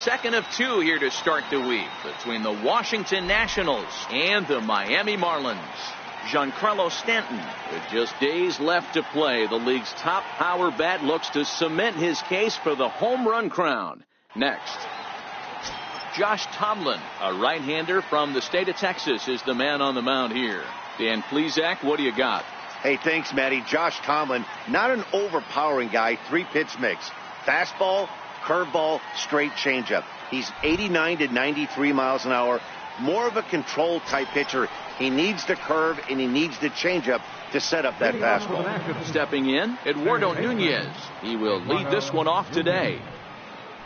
Second of two here to start the week between the Washington Nationals and the Miami Marlins. Giancarlo Stanton, with just days left to play, the league's top power bat looks to cement his case for the home run crown. Next, Josh Tomlin, a right-hander from the state of Texas, is the man on the mound here. Dan Plesac, what do you got? Hey, thanks, Matty. Josh Tomlin, not an overpowering guy, 3-pitch mix. Fastball, curveball, straight changeup. He's 89 to 93 miles an hour. More of a control type pitcher. He needs the curve and he needs the changeup to set up that fastball. Stepping in, Eduardo Nunez. He will lead this one off today.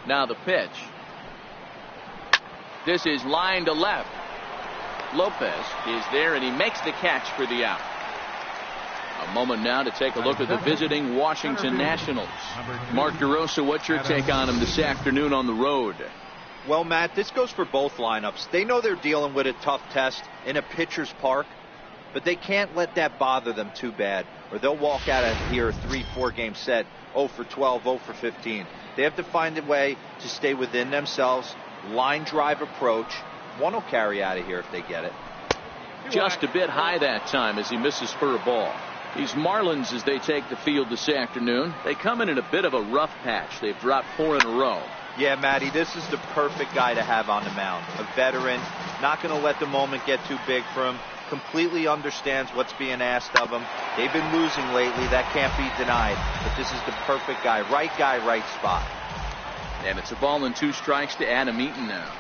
Now the pitch. This is line to left. Lopez is there and he makes the catch for the out. A moment now to take a look at the visiting Washington Nationals. Mark DeRosa, what's your take on them this afternoon on the road? Well, Matt, this goes for both lineups. They know they're dealing with a tough test in a pitcher's park, but they can't let that bother them too bad, or they'll walk out of here a 3-4 game set, 0 for 12, 0 for 15. They have to find a way to stay within themselves, line drive approach. One will carry out of here if they get it. Just a bit high that time as he misses for a ball. These Marlins, as they take the field this afternoon, they come in a bit of a rough patch. They've dropped 4 in a row. Yeah, Matty, this is the perfect guy to have on the mound. A veteran, not going to let the moment get too big for him, completely understands what's being asked of him. They've been losing lately. That can't be denied. But this is the perfect guy, right spot. And it's a ball and 2 strikes to Adam Eaton now.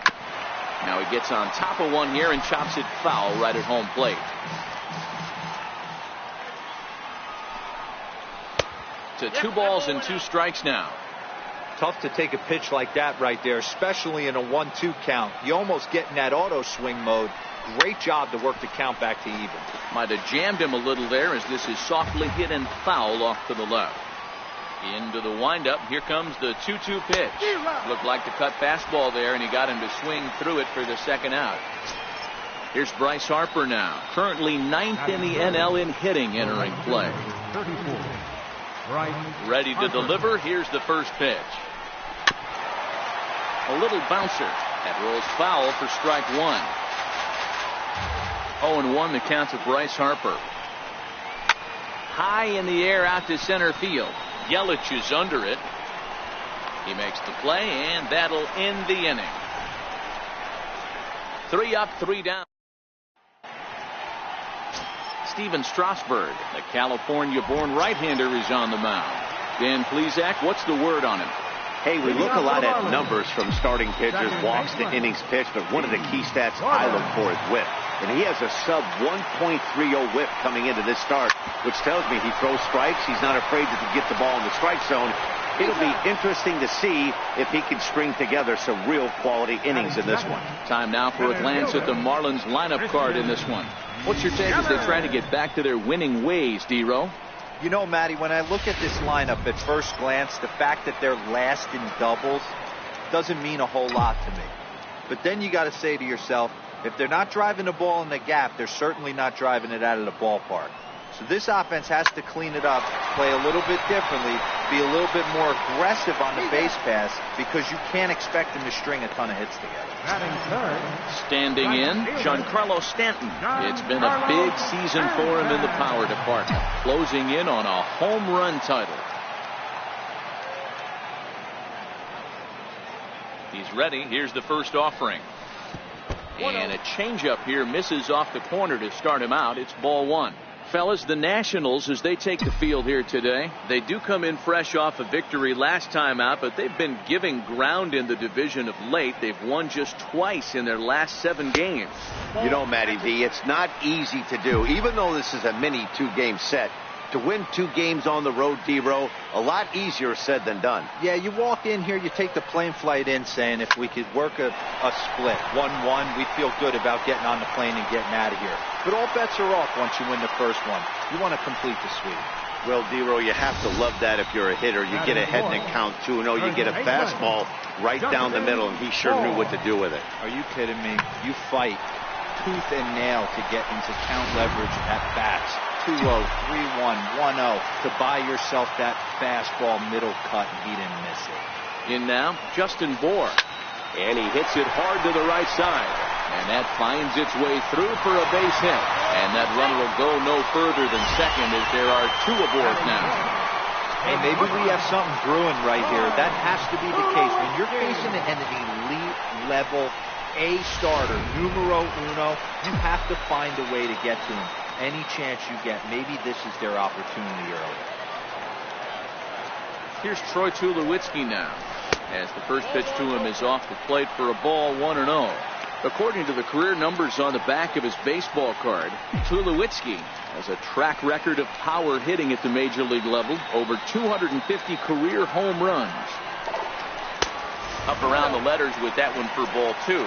Now he gets on top of one here and chops it foul right at home plate. To 2 balls and 2 strikes now. Tough to take a pitch like that right there, especially in a 1-2 count. You almost get in that auto swing mode. Great job to work the count back to even. Might have jammed him a little there as this is softly hit and foul off to the left. Into the windup. Here comes the 2-2 pitch. Looked like the cut fastball there, and he got him to swing through it for the second out. Here's Bryce Harper now, currently 9th in the NL in hitting entering play. Ready to deliver. Here's the first pitch. A little bouncer that rolls foul for strike 1. 0-1 the count to Bryce Harper. High in the air out to center field. Yelich is under it. He makes the play, and that'll end the inning. 3 up, 3 down. Steven Strasburg, the California-born right-hander, is on the mound. Dan Plesac, what's the word on him? Hey, we look a lot at numbers from starting pitchers, walks to innings pitched, but one of the key stats I look for is whip. And he has a sub 1.30 whip coming into this start, which tells me he throws strikes. He's not afraid to get the ball in the strike zone. It'll be interesting to see if he can string together some real quality innings in this one. Time now for a glance at the Marlins lineup card in this one. What's your take as they try to get back to their winning ways, D-Row? You know, Matty, when I look at this lineup at first glance, the fact that they're last in doubles doesn't mean a whole lot to me. But then you got to say to yourself, if they're not driving the ball in the gap, they're certainly not driving it out of the ballpark. So this offense has to clean it up, play a little bit differently, be a little bit more aggressive on the base pass, because you can't expect them to string a ton of hits together. Standing in, Giancarlo Stanton. It's been a big season for him in the power department, closing in on a home run title. He's ready. Here's the first offering. And a changeup here misses off the corner to start him out. It's ball 1. Fellas, the Nationals, as they take the field here today, they do come in fresh off a victory last time out, but they've been giving ground in the division of late. They've won just twice in their last 7 games. You know, Matty V, it's not easy to do, even though this is a mini 2-game set. To win 2 games on the road, D-Row, a lot easier said than done. Yeah, you walk in here, you take the plane flight in saying if we could work a split, 1-1, we'd feel good about getting on the plane and getting out of here. But all bets are off once you win the first one. You want to complete the sweep. Well, D-Row, you have to love that if you're a hitter. You get ahead in the count 2-0. You get a fastball right down the middle, and he sure knew what to do with it. Are you kidding me? You fight tooth and nail to get into count leverage at bats. 2-0, 3-1, 1-0 to buy yourself that fastball middle cut, and he didn't miss it. In now, Justin Bour. And he hits it hard to the right side. And that finds its way through for a base hit. And that runner will go no further than second as there are 2 aboard now. Hey, maybe we have something brewing right here. That has to be the case. When you're facing an elite level A starter, numero uno, you have to find a way to get to him. Any chance you get, maybe this is their opportunity early. Here's Troy Tulowitzki now, as the first pitch to him is off the plate for a ball, 1-0. According to the career numbers on the back of his baseball card, Tulowitzki has a track record of power hitting at the major league level, over 250 career home runs. Up around the letters with that one for ball 2.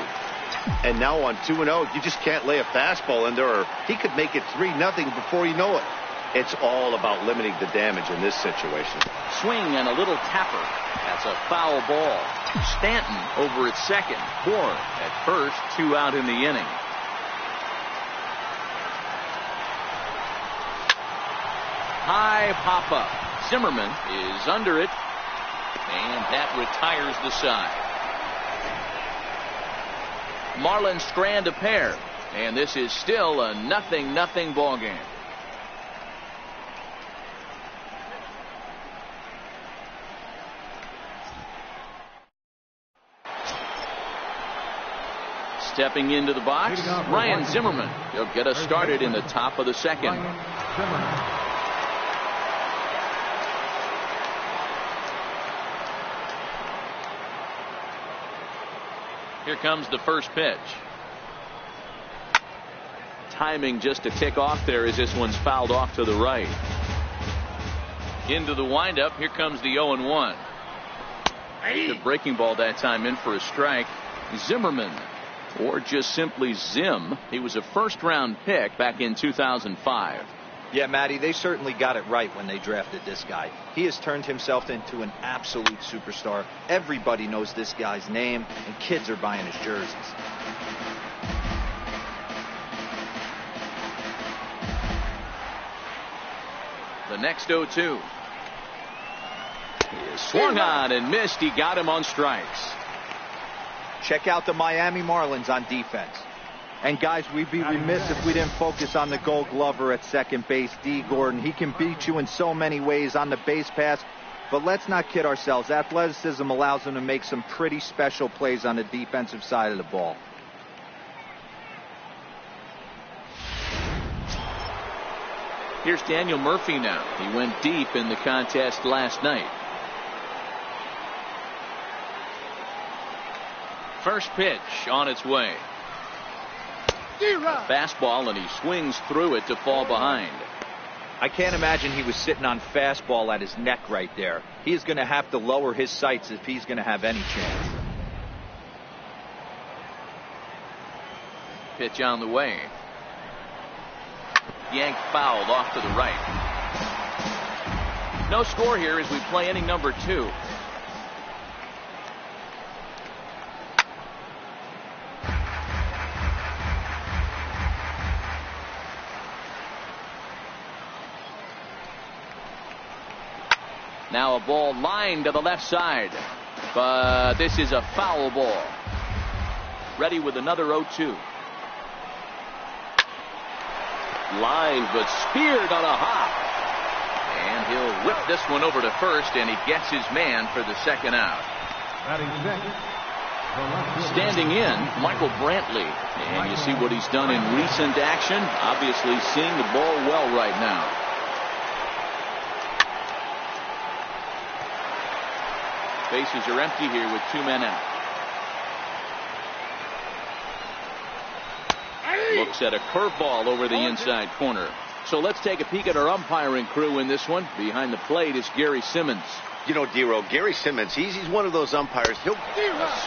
And now on 2-0, you just can't lay a fastball in there, or he could make it 3-0 before you know it. It's all about limiting the damage in this situation. Swing and a little tapper. That's a foul ball. Stanton over at second. Moore at first. 2 out in the inning. High pop up. Zimmerman is under it. And that retires the side. Marlins strand a pair. And this is still a 0-0 ball game. Stepping into the box, Ryan Zimmerman. He'll get us started in the top of the second. Here comes the first pitch. Timing just a tick off there as this one's fouled off to the right. Into the windup. Here comes the 0-1. The breaking ball that time in for a strike. Zimmerman, or just simply Zim. He was a first-round pick back in 2005. Yeah, Matty, they certainly got it right when they drafted this guy. He has turned himself into an absolute superstar. Everybody knows this guy's name, and kids are buying his jerseys. The next 0-2. He is swung on and missed. He got him on strikes. Check out the Miami Marlins on defense. And guys, we'd be remiss if we didn't focus on the Gold Glover at second base, D. Gordon. He can beat you in so many ways on the base pass, but let's not kid ourselves. Athleticism allows him to make some pretty special plays on the defensive side of the ball. Here's Daniel Murphy now. He went deep in the contest last night. First pitch on its way. A fastball, and he swings through it to fall behind. I can't imagine he was sitting on fastball at his neck right there. He's going to have to lower his sights if he's going to have any chance. Pitch on the way. Yanked fouled off to the right. No score here as we play inning number 2. Now a ball lined to the left side, but this is a foul ball. Ready with another 0-2. Line, but speared on a hop. And he'll whip this one over to first, and he gets his man for the second out. Standing in, Michael Brantley. And you see what he's done in recent action. Obviously seeing the ball well right now. Bases are empty here with 2 men out. Looks at a curveball over the inside corner. So let's take a peek at our umpiring crew in this one. Behind the plate is Gary Simmons. You know, Dero, Gary Simmons, he's one of those umpires. He'll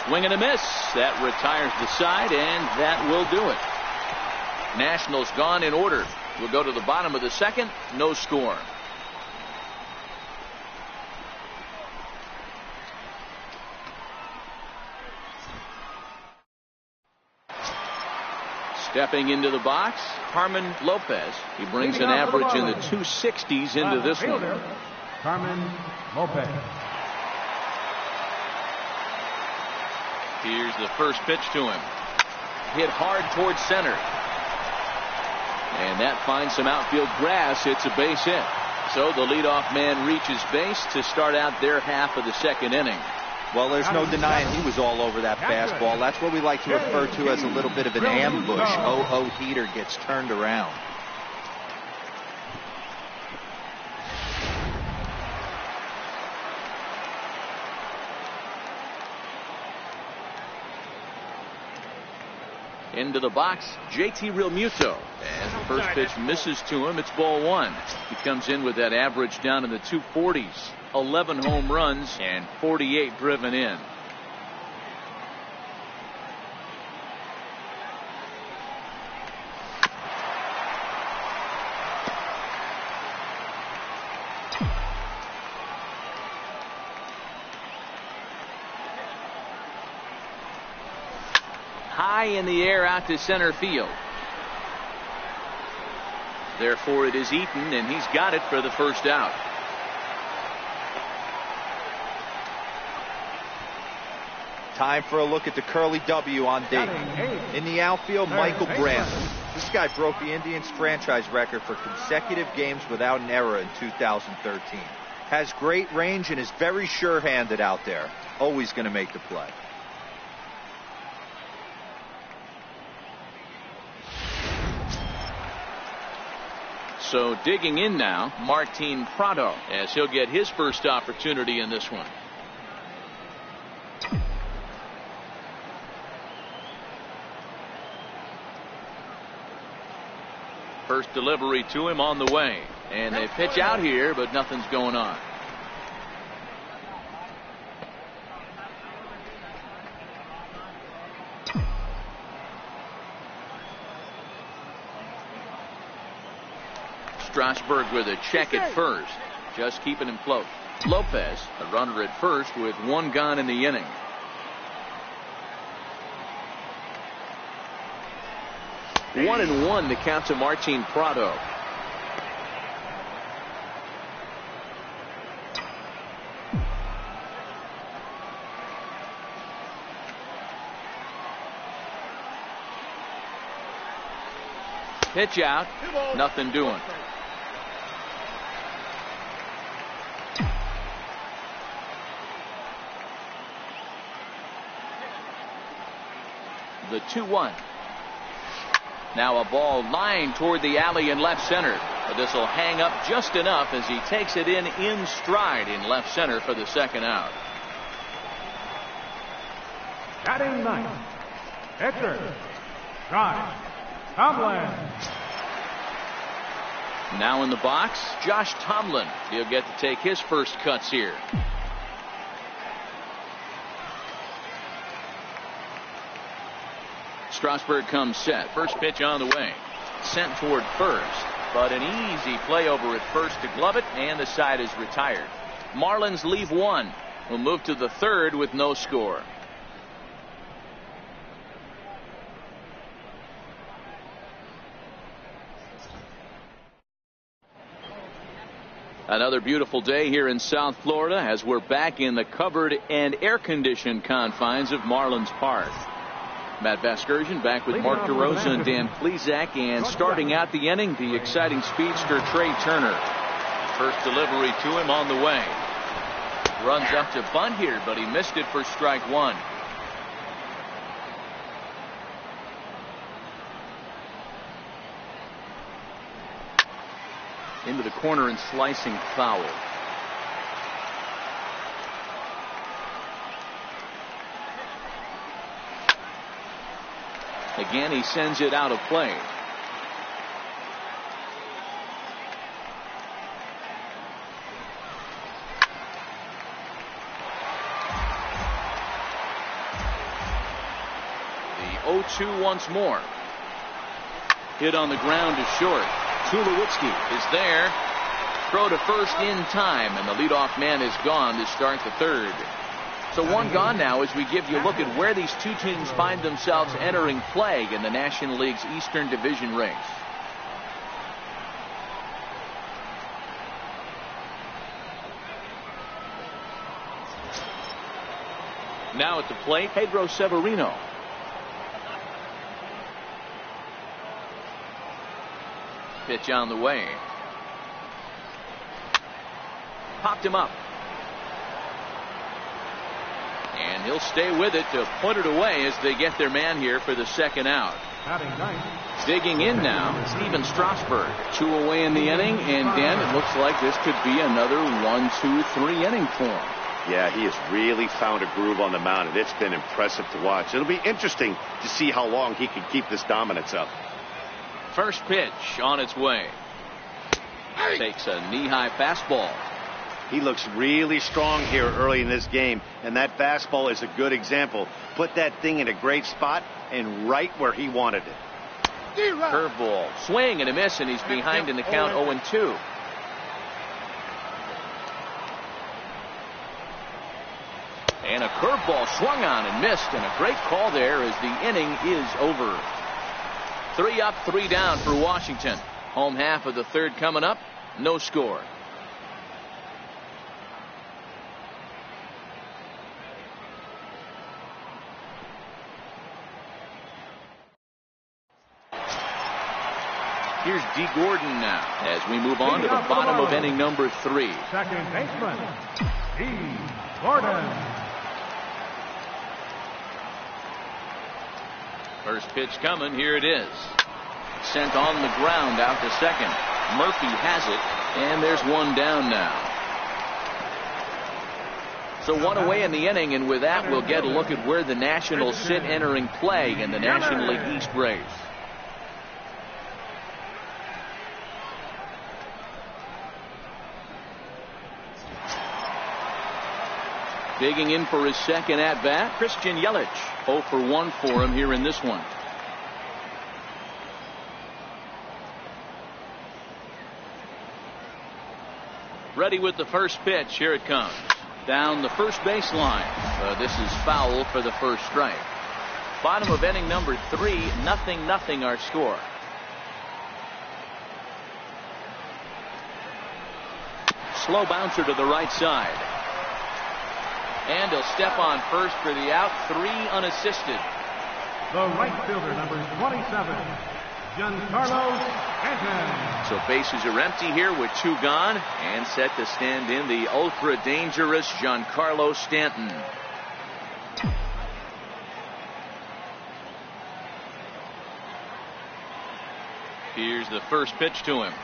swing and a miss. That retires the side, and that will do it. Nationals gone in order. We'll go to the bottom of the second. No score. Stepping into the box, Carmen Lopez. He brings an average in the 260s into this one. Carmen Lopez. Here's the first pitch to him. Hit hard towards center. And that finds some outfield grass. It's a base hit. So the leadoff man reaches base to start out their half of the second inning. Well, there's no denying he was all over that fastball. That's what we like to refer to as a little bit of an ambush. Oh, heater gets turned around. Into the box, JT Realmuto. As the first pitch misses to him, it's ball one. He comes in with that average down in the 240s. 11 home runs and 48 driven in. High in the air out to center field. Therefore it is Eaton, and he's got it for the first out. Time for a look at the curly W on Dayton. In the outfield, Michael Brantley. This guy broke the Indians franchise record for consecutive games without an error in 2013. Has great range and is very sure-handed out there. Always going to make the play. So digging in now, Martin Prado, as he'll get his first opportunity in this one. First delivery to him on the way, and they pitch out here, but nothing's going on. Strasburg with a check at first, just keeping him close. Lopez, a runner at first with one gone in the inning. One and one the count to Martin Prado. Pitch out, nothing doing. The 2-1. Now a ball lined toward the alley in left center. But this will hang up just enough as he takes it in stride in left center for the second out. Batting ninth, Hector Tomlin. Now in the box, Josh Tomlin. He'll get to take his first cuts here. Strasburg comes set. First pitch on the way. Sent toward first, but an easy play over at first to glove it, and the side is retired. Marlins leave one. We'll move to the third with no score. Another beautiful day here in South Florida as we're back in the covered and air-conditioned confines of Marlins Park. Matt Vasgersian back with Mark DeRosa and Dan Plesac, and starting out the inning, the exciting speedster Trey Turner. First delivery to him on the way. Runs up to bunt here, but he missed it for strike one. Into the corner and slicing foul. Again, he sends it out of play. The 0-2 once more. Hit on the ground to short. Tulowitzki is there. Throw to first in time, and the leadoff man is gone to start the third. So one gone now as we give you a look at where these two teams find themselves entering play in the National League's Eastern Division race. Now at the plate, Pedro Severino. Pitch on the way. Popped him up. And he'll stay with it to put it away as they get their man here for the second out. Digging in now, Steven Strasburg. 2 away in the inning, and Dan, it looks like this could be another 1, 2, 3 inning for him. Yeah, he has really found a groove on the mound, and it's been impressive to watch. It'll be interesting to see how long he can keep this dominance up. First pitch on its way. Takes a knee-high fastball. He looks really strong here early in this game, and that fastball is a good example. Put that thing in a great spot and right where he wanted it. Curveball, swing and a miss, and he's behind in the count 0-2. And a curveball swung on and missed, and a great call there as the inning is over. 3 up, 3 down for Washington. Home half of the third coming up. No score. Here's D. Gordon now as we move on to the bottom of inning number 3. Second baseman, D. Gordon. First pitch coming. Here it is. Sent on the ground out to second. Murphy has it, and there's one down now. So 1 away in the inning, and with that we'll get a look at where the Nationals sit entering play in the National League East race. Digging in for his second at-bat, Christian Yelich. 0 for 1 for him here in this one. Ready with the first pitch. Here it comes. Down the first baseline. This is foul for the first strike. Bottom of inning number 3. 0-0 our score. Slow bouncer to the right side. And he'll step on first for the out. 3 unassisted. The right fielder, number 27, Giancarlo Stanton. So bases are empty here with 2 gone, and set to stand in the ultra dangerous Giancarlo Stanton. Here's the first pitch to him.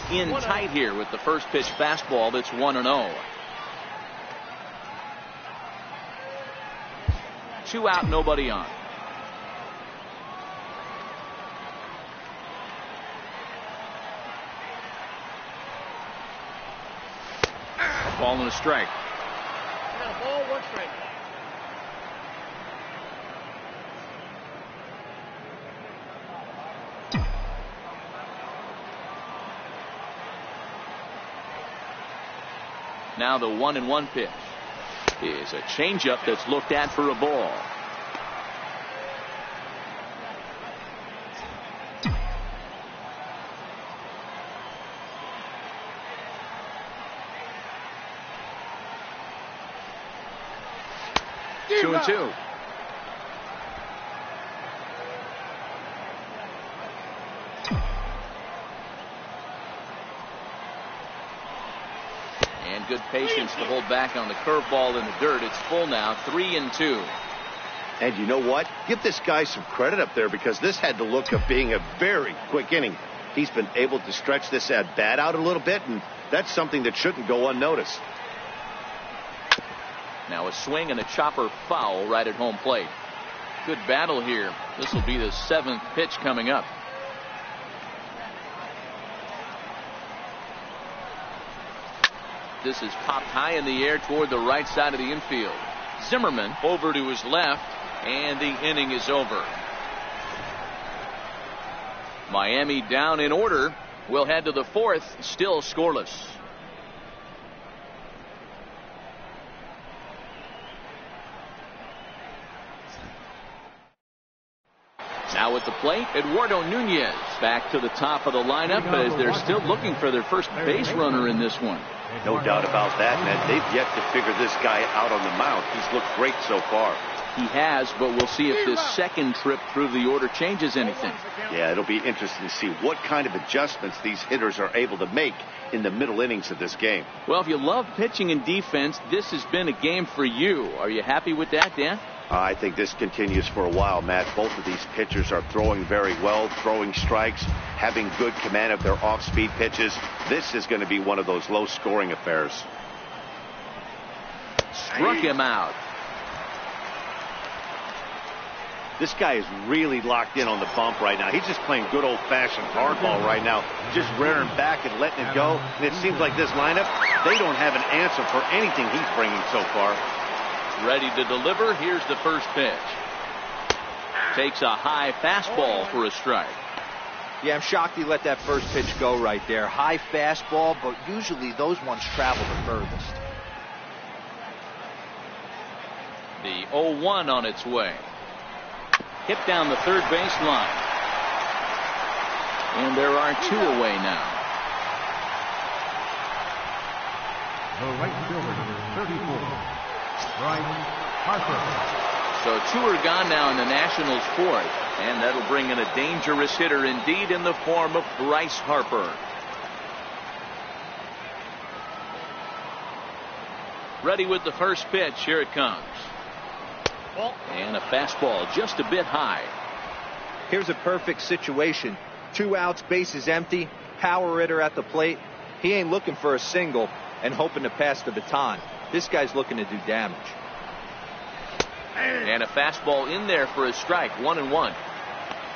In tight here with the first pitch fastball. That's 1-0. 2 out, nobody on. A ball and a strike. A ball, 1 strike. Now the 1-1 pitch is a changeup that's looked at for a ball. Two and 2. And good patience to hold back on the curveball in the dirt. It's full now. 3-2. And you know what? Give this guy some credit up there, because this had the look of being a very quick inning. He's been able to stretch this at bat out a little bit, and that's something that shouldn't go unnoticed. Now a swing and a chopper foul right at home plate. Good battle here. This will be the 7th pitch coming up. This is popped high in the air toward the right side of the infield. Zimmerman over to his left, and the inning is over. Miami down in order. We'll head to the 4th, still scoreless. Now at the plate, Eduardo Nunez back to the top of the lineup as they're still looking for their first base runner in this one. No doubt about that, Ned. They've yet to figure this guy out on the mound. He's looked great so far. He has, but we'll see if this second trip through the order changes anything. Yeah, it'll be interesting to see what kind of adjustments these hitters are able to make in the middle innings of this game. Well, if you love pitching and defense, this has been a game for you. Are you happy with that, Dan? I think this continues for a while, Matt. Both of these pitchers are throwing very well, throwing strikes, having good command of their off-speed pitches. This is going to be one of those low-scoring affairs. Struck him out. This guy is really locked in on the bump right now. He's just playing good old-fashioned hardball right now, just rearing back and letting it go. And it seems like this lineup, they don't have an answer for anything he's bringing so far. Ready to deliver. Here's the first pitch. Takes a high fastball for a strike. Yeah, I'm shocked he let that first pitch go right there. High fastball, but usually those ones travel the furthest. The 0-1 on its way. Hit down the third baseline. And there are two away now. The right fielder, number 34. Bryce Harper. So two are gone now in the Nationals' fourth, and that'll bring in a dangerous hitter indeed in the form of Bryce Harper. Ready with the first pitch. Here it comes. And a fastball just a bit high. Here's a perfect situation. 2 outs, bases empty, power hitter at the plate. He ain't looking for a single and hoping to pass the baton. This guy's looking to do damage. And a fastball in there for a strike. 1-1.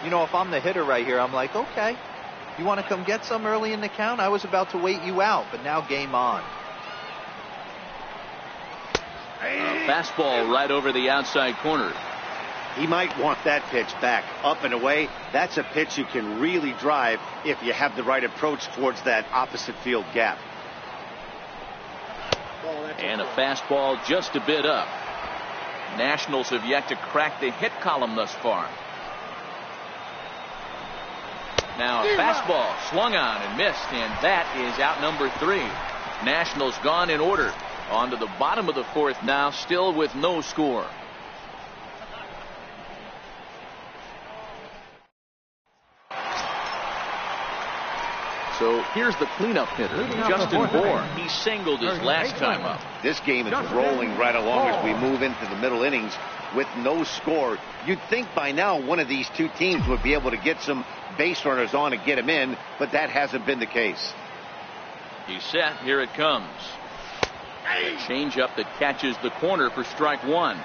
You know, if I'm the hitter right here, I'm like, okay, you want to come get some early in the count? I was about to wait you out, but now game on. A fastball right over the outside corner. He might want that pitch back, up and away. That's a pitch you can really drive if you have the right approach towards that opposite field gap. And a fastball just a bit up. Nationals have yet to crack the hit column thus far. Now a fastball swung on and missed, and that is out number 3. Nationals gone in order. On to the bottom of the fourth now, still with no score. So here's the cleanup hitter, Justin Bour. He singled his last time up. This game is rolling right along as we move into the middle innings with no score. You'd think by now one of these two teams would be able to get some base runners on and get them in, but that hasn't been the case. He's set. Here it comes. A changeup that catches the corner for strike 1.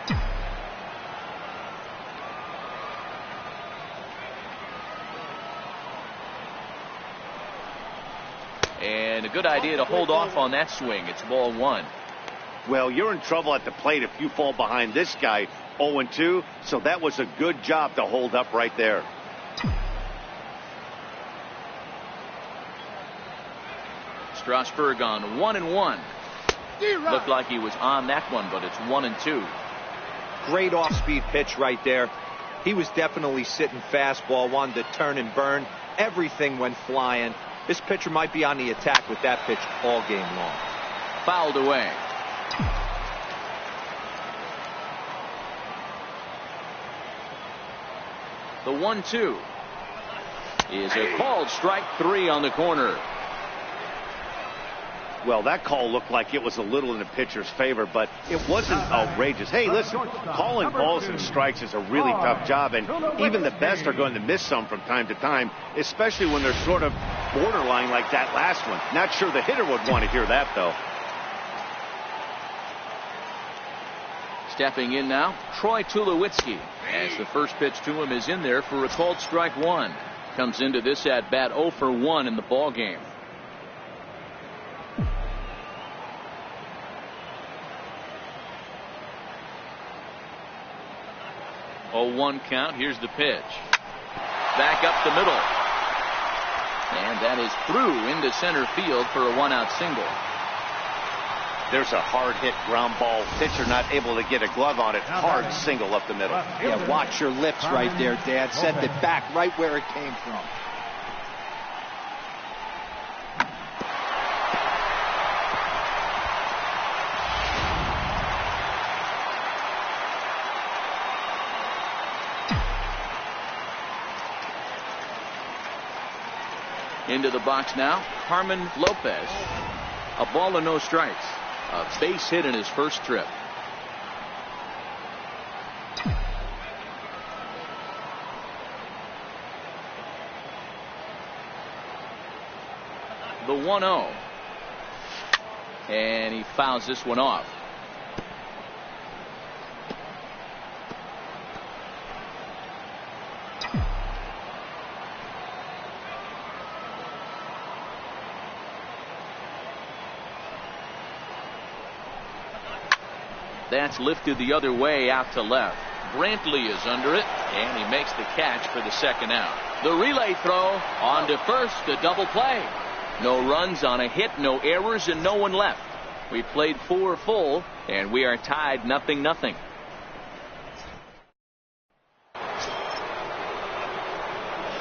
And a good idea to hold off on that swing. It's ball 1. Well, you're in trouble at the plate if you fall behind this guy 0-2, so that was a good job to hold up right there. Strasburg on 1-1. Looked like he was on that one, but it's 1-2. Great off-speed pitch right there. He was definitely sitting fastball, wanted to turn and burn. Everything went flying. This pitcher might be on the attack with that pitch all game long. Fouled away. The 1-2 is a called strike 3 on the corner. Well, that call looked like it was a little in the pitcher's favor, but it wasn't outrageous. Hey, listen, calling balls and strikes is a really tough job, and even the best are going to miss some from time to time, especially when they're sort of borderline like that last one. Not sure the hitter would want to hear that, though. Stepping in now, Troy Tulowitzki, as the first pitch to him is in there for a called strike 1. Comes into this at bat 0 for 1 in the ball game. Oh, 1 count. Here's the pitch. Back up the middle. And that is through into center field for a 1-out single. There's a hard hit ground ball. Pitcher not able to get a glove on it. Hard single up the middle. Yeah, watch your lips right there, Dad. Send it back right where it came from. Into the box now, Carmen Lopez. A ball and no strikes. A base hit in his first trip. The 1-0. And he fouls this one off. That's lifted the other way out to left. Brantley is under it, and he makes the catch for the second out. The relay throw on to first, a double play. No runs on a hit, no errors, and no one left. We played 4 full, and we are tied 0-0.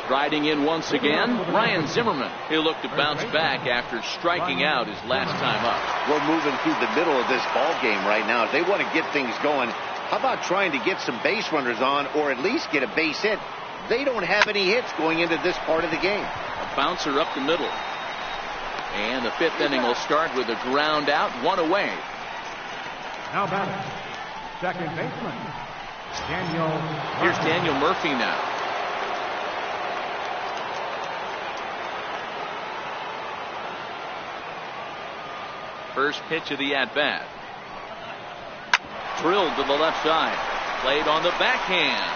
Striding in once again, Ryan Zimmerman. He'll look to bounce back after striking out his last time up. We're moving through the middle of this ball game right now. If they want to get things going, how about trying to get some base runners on or at least get a base hit? They don't have any hits going into this part of the game. A bouncer up the middle. And the 5th inning will start with a ground out, 1 away. Now batting, second baseman, Daniel. Here's Daniel Murphy now. First pitch of the at-bat. Drilled to the left side. Played on the backhand.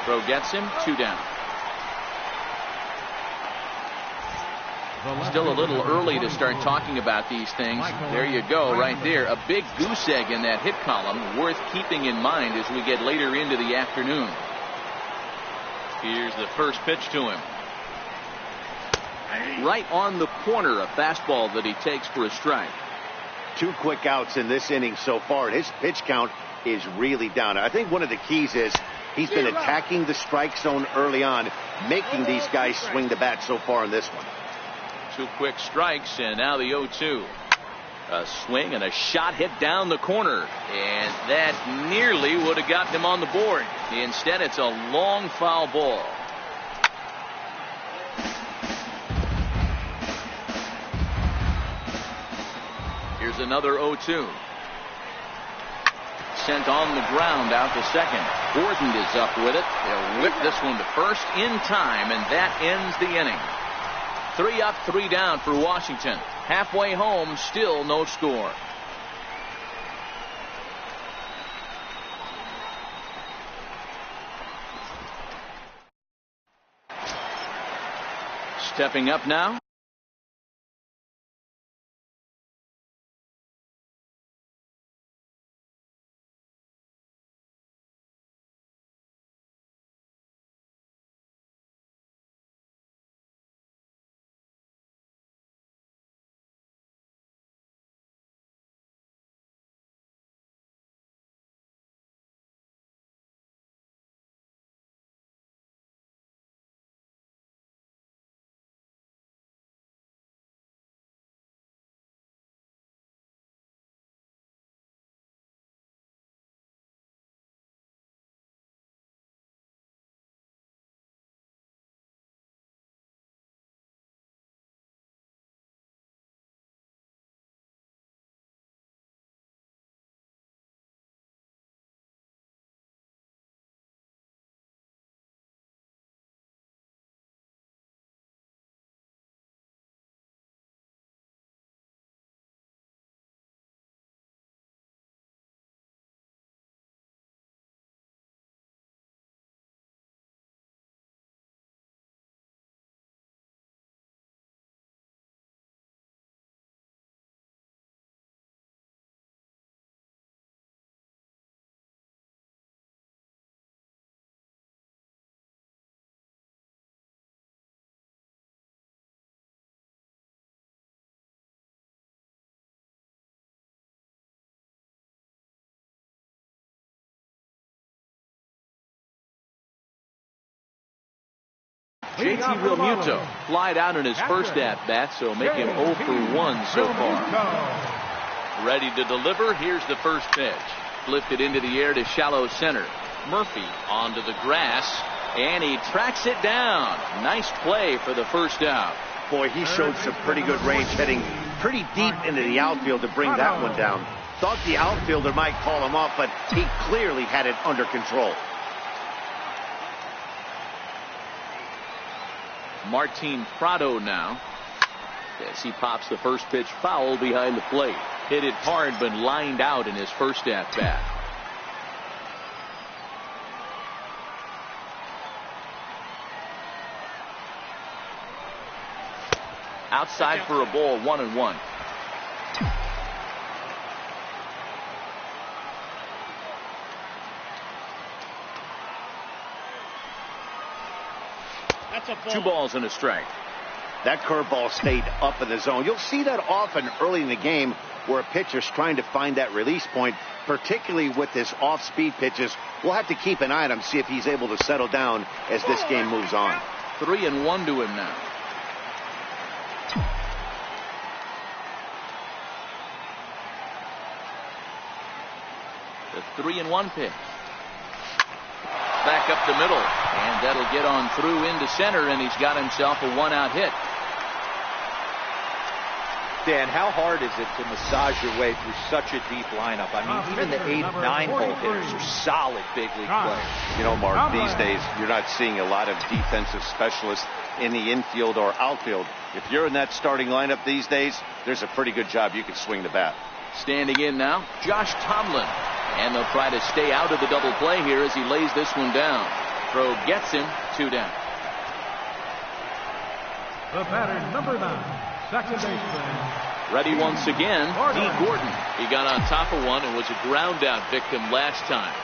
Throw gets him, 2 down. Still a little early to start talking about these things. There you go, right there. A big goose egg in that hit column, worth keeping in mind as we get later into the afternoon. Here's the first pitch to him. Right on the corner, a fastball that he takes for a strike. 2 quick outs in this inning so far. His pitch count is really down. I think one of the keys is he's been attacking the strike zone early on, making these guys swing the bat so far in this one. 2 quick strikes, and now the 0-2. A swing and a shot hit down the corner, and that nearly would have gotten him on the board. Instead, it's a long foul ball. Here's another 0-2. Sent on the ground out to second. Gordon is up with it. They'll whip this one to first in time, and that ends the inning. 3 up, 3 down for Washington. Halfway home, still no score. Stepping up now, JT Realmuto flied out in his first at-bat, so make him 0 for 1 so far. Ready to deliver. Here's the first pitch. Lifted into the air to shallow center. Murphy onto the grass, and he tracks it down. Nice play for the first out. Boy, he showed some pretty good range, heading pretty deep into the outfield to bring that one down. Thought the outfielder might call him off, but he clearly had it under control. Martin Prado now, as he pops the first pitch foul behind the plate. Hit it hard, but lined out in his first at-bat. Outside for a ball, 1-1. That's a ball. 2 balls and a strike. That curveball stayed up in the zone. You'll see that often early in the game where a pitcher's trying to find that release point, particularly with his off-speed pitches. We'll have to keep an eye on him, see if he's able to settle down as this game moves on. 3-1 to him now. The 3-1 pitch. Back up the middle, and that'll get on through into center, and he's got himself a 1-out hit. Dan, how hard is it to massage your way through such a deep lineup? I mean, even the 8, 9-hole hitters are solid big league players. You know, Mark, these days you're not seeing a lot of defensive specialists in the infield or outfield. If you're in that starting lineup these days, there's a pretty good job you can swing the bat. Standing in now, Josh Tomlin. And they'll try to stay out of the double play here as he lays this one down. Throw gets him, 2 down. The batter, number 9, second baseman. Ready once again, D. Gordon. He got on top of one and was a ground out victim last time.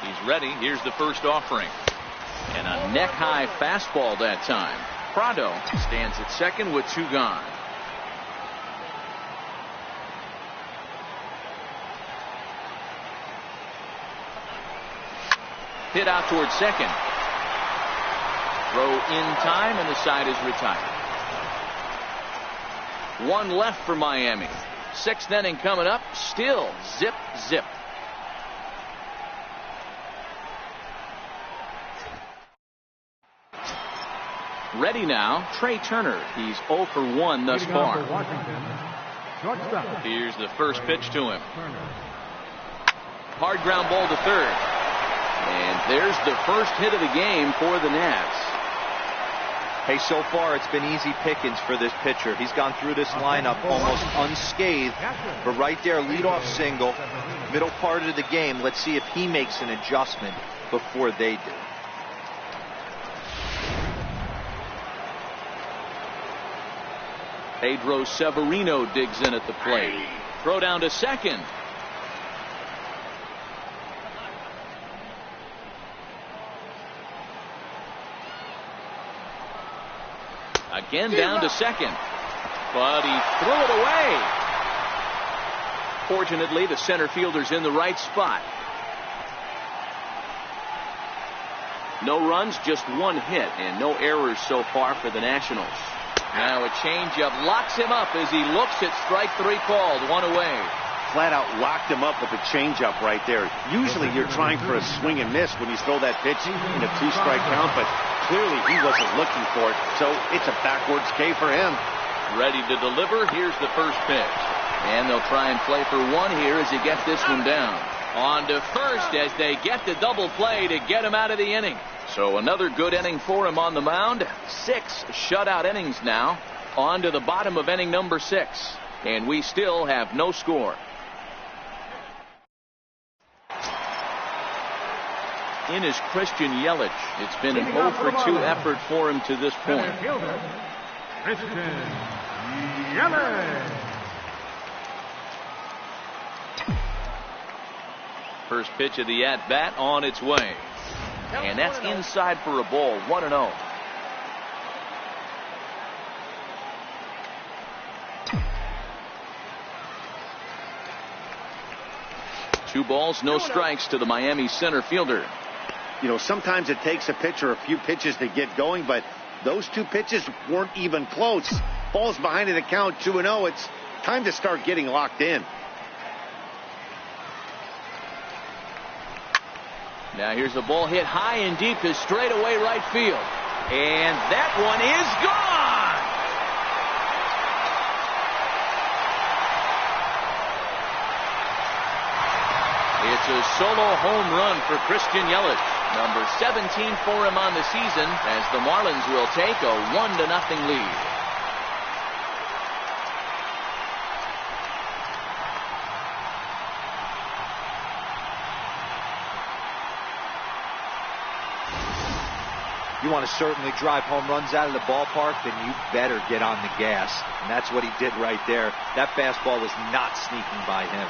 He's ready. Here's the first offering. And a neck high fastball that time. Prado stands at second with 2 gone. Hit out towards second. Throw in time, and the side is retired. 1 left for Miami. 6th inning coming up. Still zip, zip. Ready now, Trey Turner. He's 0 for 1 thus far. Here's the first pitch to him. Hard ground ball to third. And there's the first hit of the game for the Nats. Hey, so far it's been easy pickings for this pitcher. He's gone through this lineup almost unscathed. But right there, leadoff single, middle part of the game. Let's see if he makes an adjustment before they do. Pedro Severino digs in at the plate. Throw down to second. Again down to second, but he threw it away. Fortunately, the center fielder's in the right spot. No runs, just 1 hit, and no errors so far for the Nationals. Now a changeup locks him up as he looks at strike 3 called, 1 away. Flat out locked him up with a changeup right there. Usually you're trying for a swing and miss when you throw that pitch in a 2-strike count, but clearly he wasn't looking for it, so it's a backwards K for him. Ready to deliver. Here's the first pitch. And they'll try and play for 1 here as he gets this one down. On to first as they get the double play to get him out of the inning. So another good inning for him on the mound. 6 shutout innings now. On to the bottom of inning number 6. And we still have no score. In is Christian Yelich. It's been an 0 for 2 effort for him to this point. Christian Yelich. First pitch of the at-bat on its way. And that's inside for a ball, 1-0. Two balls, no strikes to the Miami center fielder. You know, sometimes it takes a pitcher a few pitches to get going, but those two pitches weren't even close. Ball's behind in the count 2-0. It's time to start getting locked in. Now here's the ball hit high and deep to straightaway right field. And that one is gone! It's a solo home run for Christian Yelich. Number 17 for him on the season as the Marlins will take a 1-0 lead. You want to certainly drive home runs out of the ballpark, then you better get on the gas. And that's what he did right there. That fastball was not sneaking by him.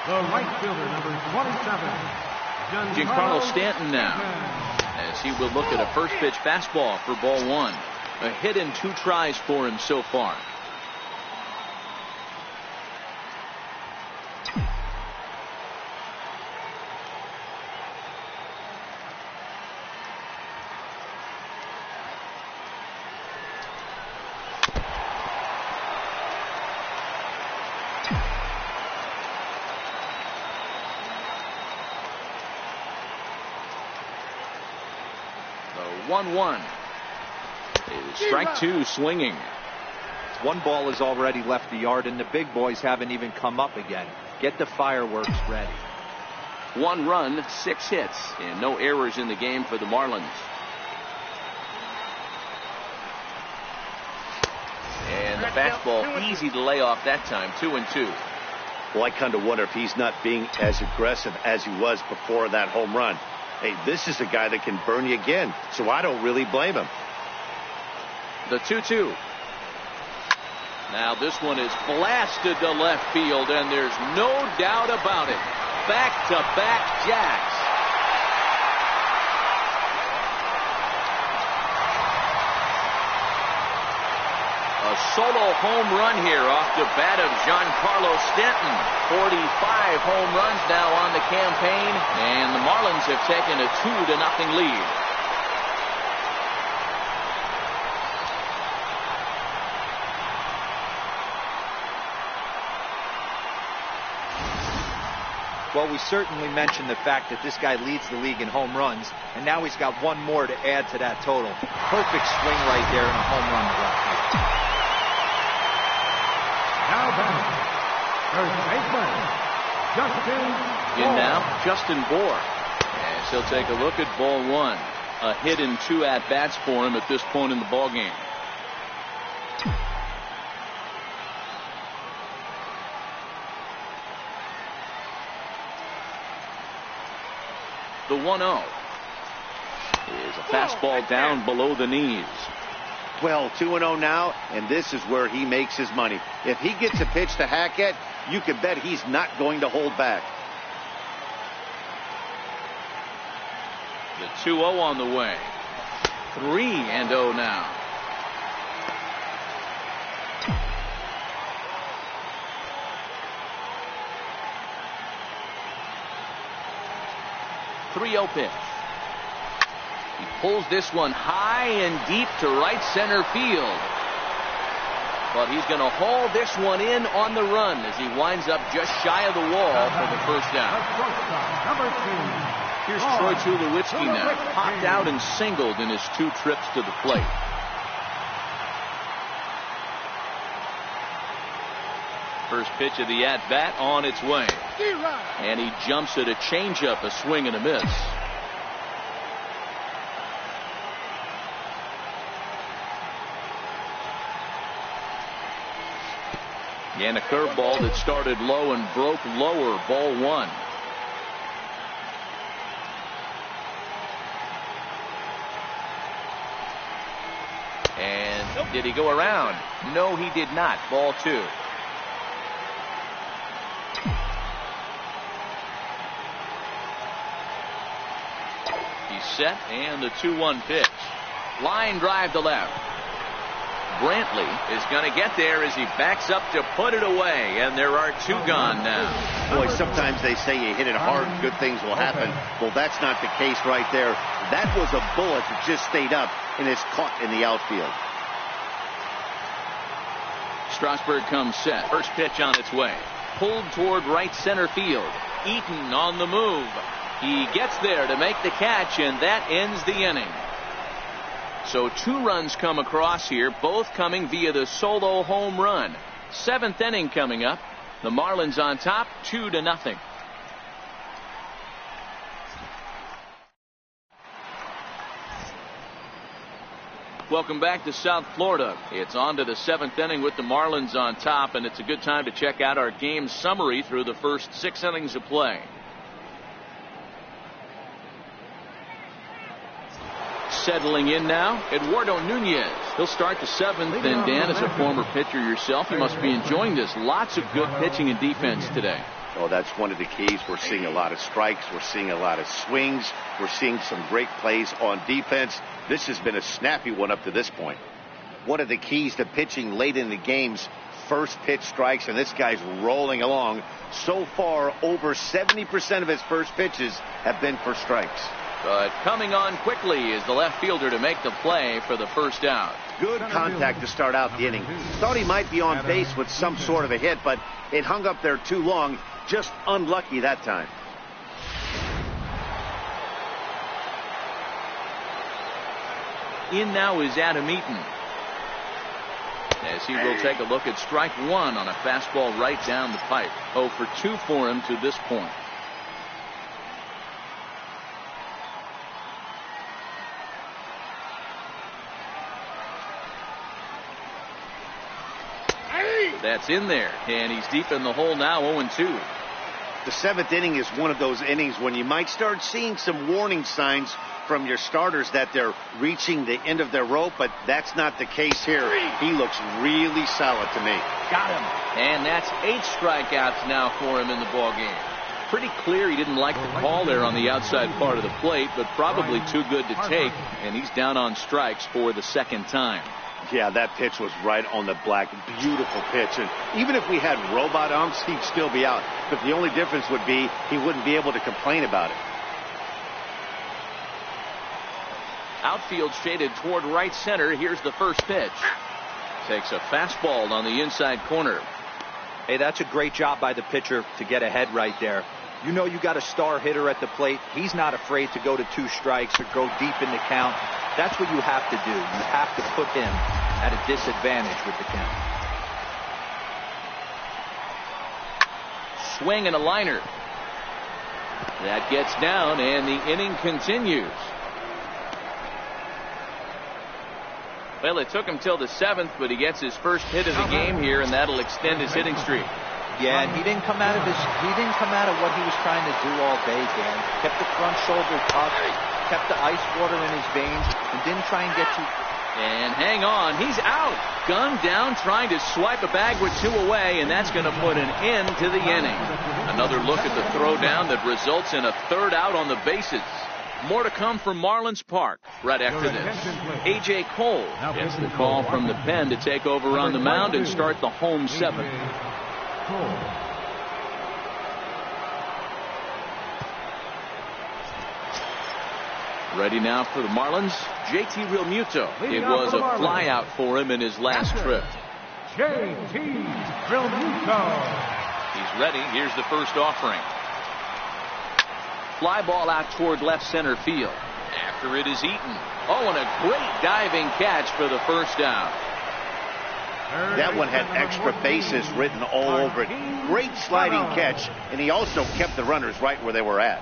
The right fielder, number 27, Giancarlo Stanton now, as he will look at a first pitch fastball for ball one. A hit in 2 tries for him so far. The 1-1 is strike 2 swinging. One ball has already left the yard, and the big boys haven't even come up again. Get the fireworks ready. 1 run, 6 hits, and no errors in the game for the Marlins. And the fastball easy to lay off that time, 2-2. Well, I kind of wonder if he's not being as aggressive as he was before that home run. Hey, this is a guy that can burn you again, so I don't really blame him. The 2-2. Now this one is blasted to left field, and there's no doubt about it. Back-to-back jacks. A solo home run here off the bat of Giancarlo Stanton. 45 home runs now on the campaign, and the Marlins have taken a 2-0 lead. Well, we certainly mentioned the fact that this guy leads the league in home runs, and now he's got one more to add to that total. Perfect swing right there and a home run to left field. now batting, first baseman, Justin In Bohr. now, Justin Bohr. And he'll take a look at ball one. A hit in 2 at-bats for him at this point in the ballgame. The 1-0 is a fastball down below the knees. Well, 2-0 now, and this is where he makes his money. If he gets a pitch to hack at, you can bet he's not going to hold back. The 2-0 on the way. 3-0 now. .30 pitch. He pulls this one high and deep to right center field. But he's going to haul this one in on the run as he winds up just shy of the wall for the first down. Number 2. Here's Troy Tulowitzki now. Popped out and singled in his 2 trips to the plate. First pitch of the at-bat on its way. And he jumps at a changeup, a swing and a miss. And a curveball that started low and broke lower, ball 1. And did he go around? No, he did not. Ball 2. He's set, and the 2-1 pitch. Line drive to left. Brantley is going to get there as he backs up to put it away, and there are 2 gone now. Boy, sometimes they say you hit it hard, good things will happen. Well, that's not the case right there. That was a bullet that just stayed up and is caught in the outfield. Strasburg comes set. First pitch on its way. Pulled toward right center field. Eaton on the move. He gets there to make the catch, and that ends the inning. So 2 runs come across here, both coming via the solo home run. 7th inning coming up. The Marlins on top, 2-0. Welcome back to South Florida. It's on to the 7th inning with the Marlins on top, and it's a good time to check out our game summary through the first 6 innings of play. Settling in now, Eduardo Nunez. He'll start the 7th, and Dan, as a former pitcher yourself, you must be enjoying this. Lots of good pitching and defense today. Oh, that's one of the keys. We're seeing a lot of strikes. We're seeing a lot of swings. We're seeing some great plays on defense. This has been a snappy one up to this point. One of the keys to pitching late in the games, first pitch strikes, and this guy's rolling along. So far, over 70% of his first pitches have been for strikes. But coming on quickly is the left fielder to make the play for the first out. Good contact to start out the inning. Thought he might be on base with some sort of a hit, but it hung up there too long. Just unlucky that time. In now is Adam Eaton, as he will take a look at strike 1 on a fastball right down the pipe. 0 for 2 for him to this point. That's in there, and he's deep in the hole now, 0-2. The 7th inning is one of those innings when you might start seeing some warning signs from your starters that they're reaching the end of their rope, but that's not the case here. He looks really solid to me. Got him. And that's 8 strikeouts now for him in the ballgame. Pretty clear he didn't like the call there on the outside part of the plate, but probably too good to take, and he's down on strikes for the 2nd time. Yeah, that pitch was right on the black. Beautiful pitch. And even if we had robot umps, he'd still be out. But the only difference would be he wouldn't be able to complain about it. Outfield shaded toward right center. Here's the first pitch. Takes a fastball on the inside corner. Hey, that's a great job by the pitcher to get ahead right there. You know you got a star hitter at the plate. He's not afraid to go to 2 strikes or go deep in the count. That's what you have to do. You have to put him at a disadvantage with the count. Swing and a liner. That gets down, and the inning continues. Well, it took him till the 7th, but he gets his first hit of the game here, and that'll extend his hitting streak. Yeah, and he didn't come out of what he was trying to do all day, Dan. Kept the front shoulder tucked, kept the ice water in his veins, and didn't try and get you. And hang on, he's out. Gunned down, trying to swipe a bag with 2 away, and that's going to put an end to the inning. Another look at the throwdown that results in a 3rd out on the bases. More to come from Marlins Park right after this. A.J. Cole gets the call from the pen to take over on the mound and start the home 7th. Ready now for the Marlins, JT Realmuto. It was a flyout for him in his last trip. JT Realmuto. He's ready. Here's the first offering. Fly ball out toward left center field. After it is Eaton. Oh, and a great diving catch for the first out. That one had extra bases written all over it. Great sliding catch, and he also kept the runners right where they were at.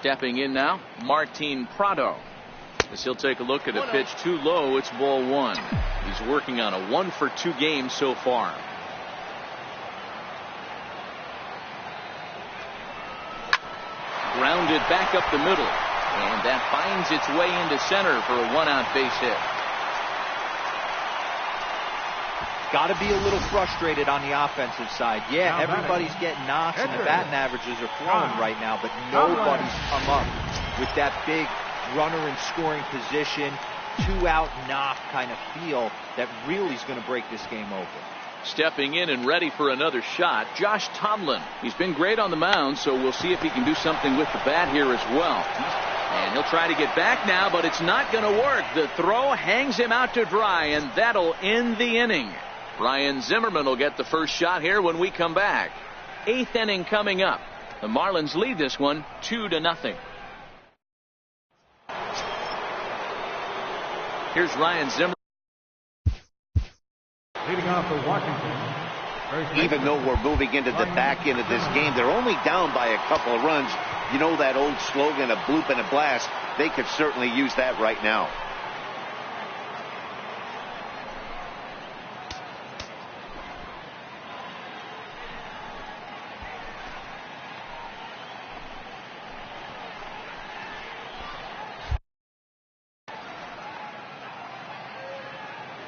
Stepping in now, Martin Prado. As he'll take a look at a pitch too low, it's ball one. He's working on a 1-for-2 game so far. Grounded back up the middle, and that finds its way into center for a 1-out base hit. Got to be a little frustrated on the offensive side. Yeah, everybody's getting knocks and the batting averages are flowing right now, but nobody's come up with that big runner in scoring position, 2-out knock kind of feel that really is going to break this game open. Stepping in and ready for another shot, Josh Tomlin. He's been great on the mound, so we'll see if he can do something with the bat here as well. And he'll try to get back now, but it's not going to work. The throw hangs him out to dry, and that'll end the inning. Ryan Zimmerman will get the first shot here when we come back. 8th inning coming up. The Marlins lead this one 2-0. Here's Ryan Zimmerman. Leading off for Washington. Even though we're moving into the back end of this game, they're only down by a couple of runs. You know that old slogan, a bloop and a blast. They could certainly use that right now.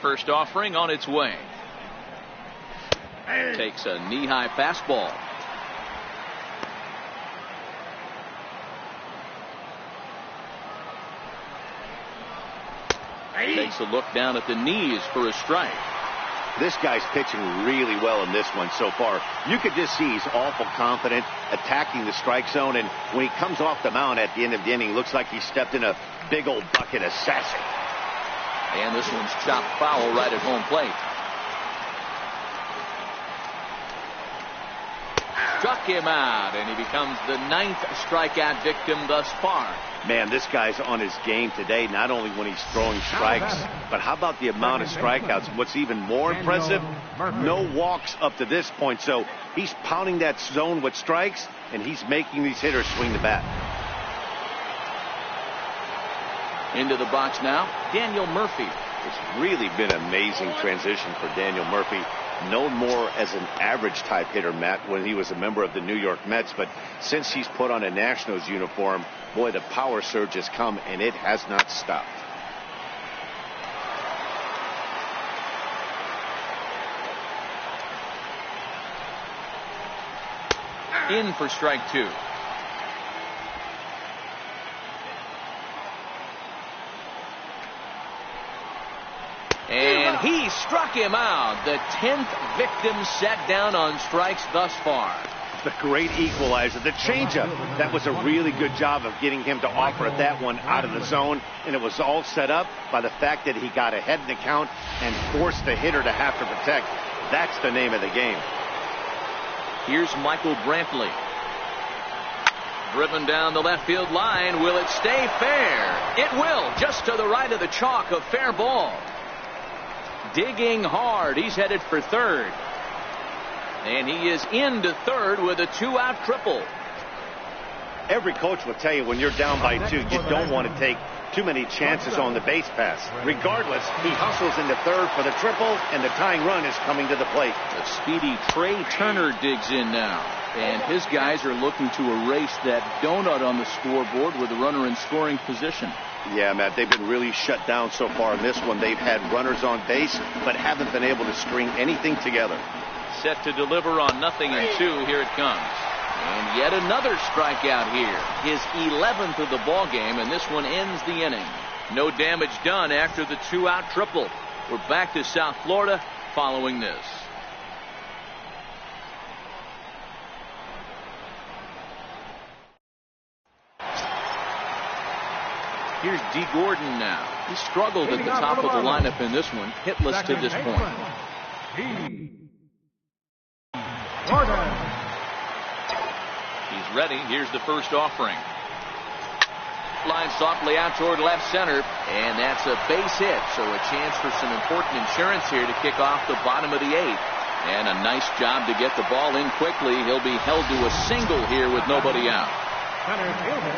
First offering on its way. Takes a knee-high fastball. Takes a look down at the knees for a strike. This guy's pitching really well in this one so far. You could just see he's awful confident attacking the strike zone, and when he comes off the mound at the end of the inning, looks like he stepped in a big old bucket of sassy. And this one's chopped foul right at home plate. Struck him out, and he becomes the 9th strikeout victim thus far. Man, this guy's on his game today, not only when he's throwing strikes, but how about the amount of strikeouts? What's even more impressive, no walks up to this point. So he's pounding that zone with strikes, and he's making these hitters swing the bat. Into the box now, Daniel Murphy. It's really been an amazing transition for Daniel Murphy. Known more as an average type hitter, Matt, when he was a member of the New York Mets. But since he's put on a Nationals uniform, boy, the power surge has come, and it has not stopped. In for strike 2. And he struck him out. The 10th victim set down on strikes thus far. The great equalizer, the changeup. That was a really good job of getting him to offer that one out of the zone. And it was all set up by the fact that he got ahead in the count and forced the hitter to have to protect. That's the name of the game. Here's Michael Brantley. Driven down the left field line. Will it stay fair? It will. Just to the right of the chalk, a fair ball. Digging hard. He's headed for third. And he is into third with a 2-out triple. Every coach will tell you when you're down by 2, you don't want to take too many chances on the base pass. Regardless, he hustles into third for the triple, and the tying run is coming to the plate. The speedy Trey Turner digs in now. And his guys are looking to erase that donut on the scoreboard with a runner in scoring position. Yeah, Matt, they've been really shut down so far in this one. They've had runners on base, but haven't been able to string anything together. Set to deliver on 0-2. Here it comes. And yet another strikeout here. His 11th of the ball game, and this one ends the inning. No damage done after the 2-out triple. We're back to South Florida following this. Here's D. Gordon now. He struggled at the top of the lineup in this one, hitless to this point. He's ready. Here's the first offering. Line softly out toward left center, and that's a base hit. So a chance for some important insurance here to kick off the bottom of the 8th. And a nice job to get the ball in quickly. He'll be held to a single here with nobody out. Center fielder.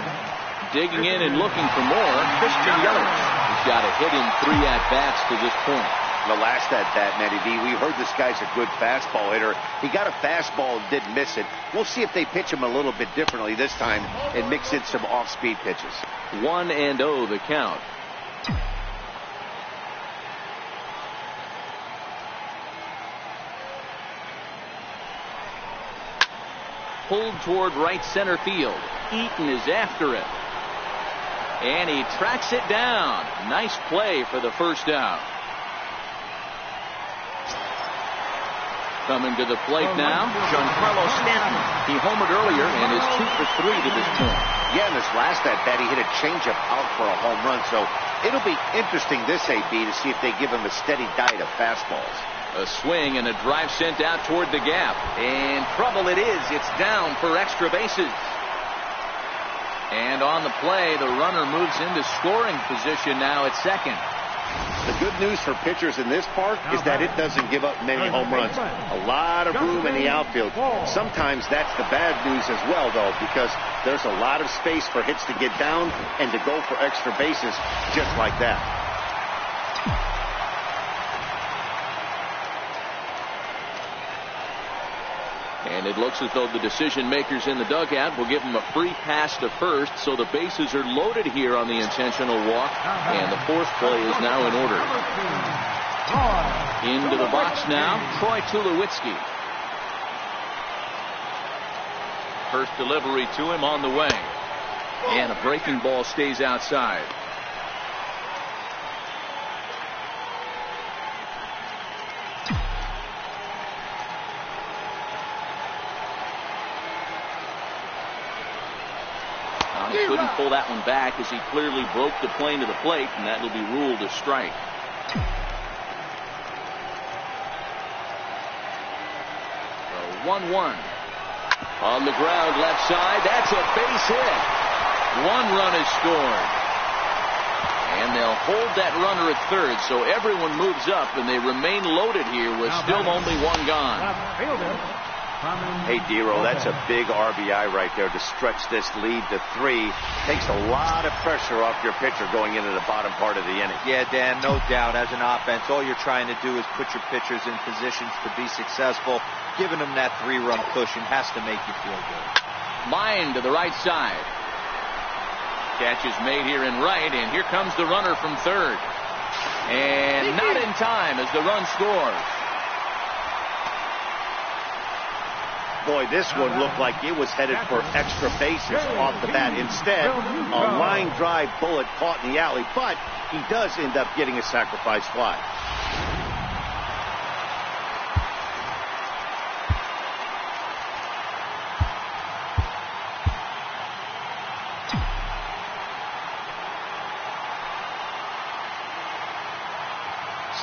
Digging in and looking for more, Christian Yelich. He's got a hit in 3 at-bats to this point. The last at-bat, Matty V, we heard this guy's a good fastball hitter. He got a fastball and didn't miss it. We'll see if they pitch him a little bit differently this time and mix in some off-speed pitches. 1-0 the count. Pulled toward right center field. Eaton is after it. And he tracks it down. Nice play for the first out. Coming to the plate now, Giancarlo Stanton. He homered earlier and is 2 for 3 to this point. Yeah, in this last at-bat, he hit a changeup out for a home run. So it'll be interesting this AB to see if they give him a steady diet of fastballs. A swing and a drive sent out toward the gap. And trouble it is. It's down for extra bases. And on the play, the runner moves into scoring position now at second. The good news for pitchers in this park is that it doesn't give up many home runs. A lot of room in the outfield. Sometimes that's the bad news as well, though, because there's a lot of space for hits to get down and to go for extra bases just like that. And it looks as though the decision makers in the dugout will give him a free pass to first, so the bases are loaded here on the intentional walk, and the fourth play is now in order. Into the box now, Troy Tulowitzki. First delivery to him on the way, and a breaking ball stays outside. He couldn't pull that one back as he clearly broke the plane to the plate, and that will be ruled a strike. So 1-1. On the ground left side. That's a base hit. 1 run is scored. And they'll hold that runner at third, so everyone moves up, and they remain loaded here with still only 1 gone. Hey, Dero, that's a big RBI right there to stretch this lead to 3. Takes a lot of pressure off your pitcher going into the bottom part of the inning. Yeah, Dan, no doubt. As an offense, all you're trying to do is put your pitchers in positions to be successful. Giving them that 3-run cushion has to make you feel good. Line to the right side. Catch is made here in right, and here comes the runner from third. And not in time as the run scores. Boy, this one looked like it was headed for extra bases off the bat. Instead, a line drive bullet caught in the alley, but he does end up getting a sacrifice fly.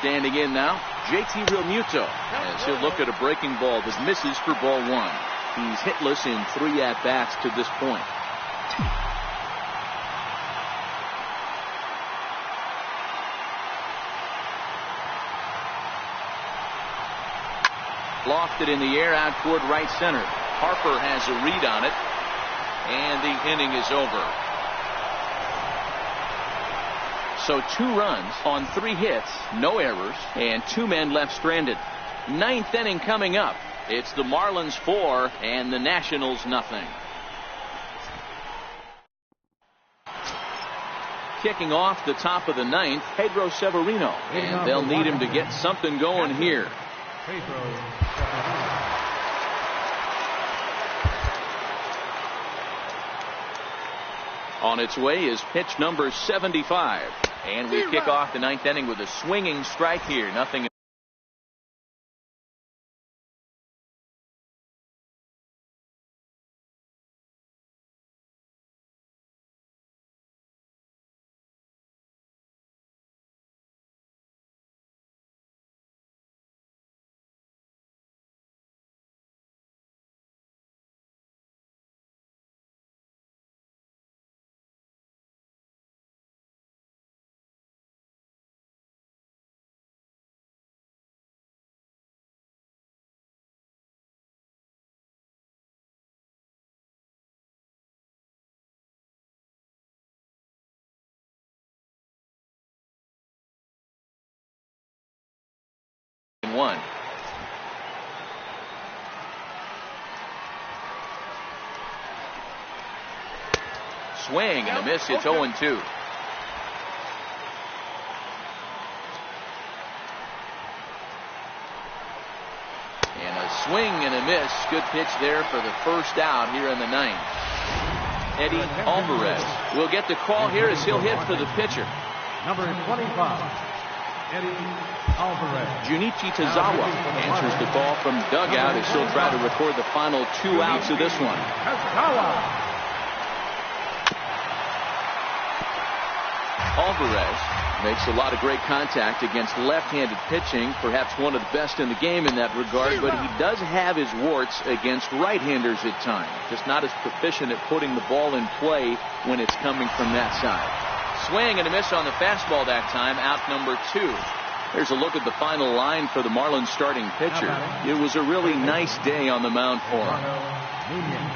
Standing in now, JT Realmuto, as he'll look at a breaking ball that misses for ball 1. He's hitless in 3 at-bats to this point. Lofted in the air out toward right center. Harper has a read on it, and the inning is over. So 2 runs on 3 hits, no errors, and 2 men left stranded. 9th inning coming up. It's the Marlins 4 and the Nationals nothing. Kicking off the top of the 9th, Pedro Severino, and they'll need him to get something going here. On its way is pitch number 75. And we kick off the 9th inning with a swinging strike here. Nothing. 1-1. Swing and a miss. It's 0-2. And a swing and a miss. Good pitch there for the first out here in the ninth. Eddie Alvarez will get the call here as he'll hit for the pitcher. Number 25, Eddie Alvarez. Junichi Tazawa answers the call from dugout as he'll try to record the final 2 outs of this one. Alvarez makes a lot of great contact against left-handed pitching, perhaps one of the best in the game in that regard, but he does have his warts against right-handers at times. Just not as proficient at putting the ball in play when it's coming from that side. Swing and a miss on the fastball that time, out number 2. There's a look at the final line for the Marlins starting pitcher. It was a really nice day on the mound for him.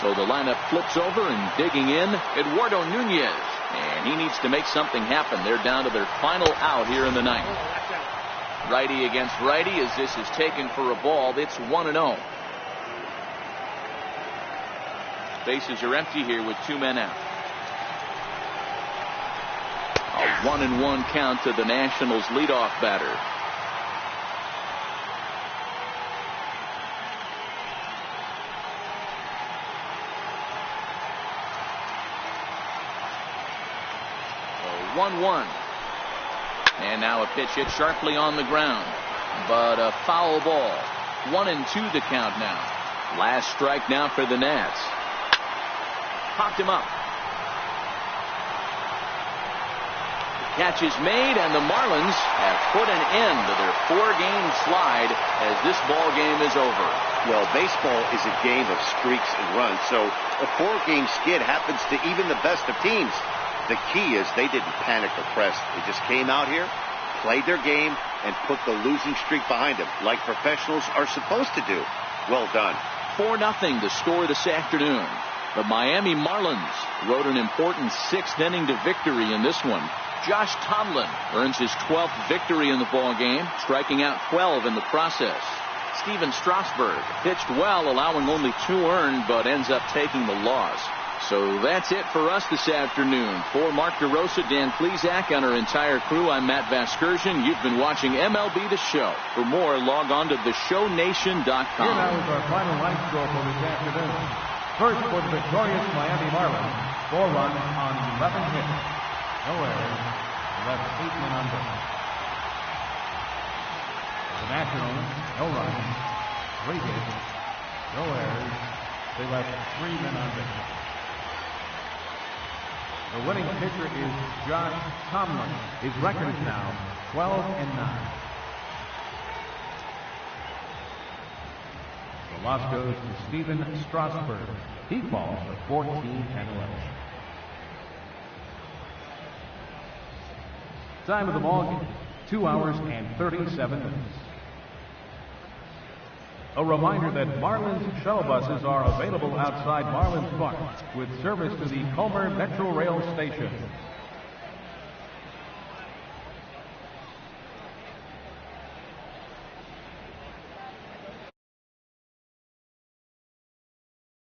So the lineup flips over and digging in, Eduardo Nunez. And he needs to make something happen. They're down to their final out here in the ninth. Righty against righty as this is taken for a ball. It's 1-0. Bases are empty here with 2 men out. A 1-1 count to the Nationals leadoff batter. 1-1. And now a pitch hit sharply on the ground, but a foul ball. 1-2 the count now. Last strike now for the Nats. Popped him up. The catch is made, and the Marlins have put an end to their 4-game slide as this ball game is over. Well, baseball is a game of streaks and runs, so a 4-game skid happens to even the best of teams. The key is they didn't panic or press. They just came out here, played their game, and put the losing streak behind them, like professionals are supposed to do. Well done. 4-0 the score this afternoon. The Miami Marlins rode an important 6th inning to victory in this one. Josh Tomlin earns his 12th victory in the ball game, striking out 12 in the process. Steven Strasburg pitched well, allowing only 2 earned, but ends up taking the loss. So that's it for us this afternoon. For Mark DeRosa, Dan Plesac, and our entire crew, I'm Matt Vasgersian. You've been watching MLB The Show. For more, log on to theshownation.com. Here now is our final line score for this afternoon. First for the victorious Miami Marlins, 4 runs on 11 hits. No errors. Left 8 men on base. The Nationals, no runs, 3 hits, no errors. They left 3 men on base. The winning pitcher is Josh Tomlin. His record is now 12-9. The loss goes to Steven Strasburg. He falls to 14-11. Time of the ball game, 2 hours and 37 minutes. A reminder that Marlins shuttle buses are available outside Marlins Park with service to the Comer Metro Rail station.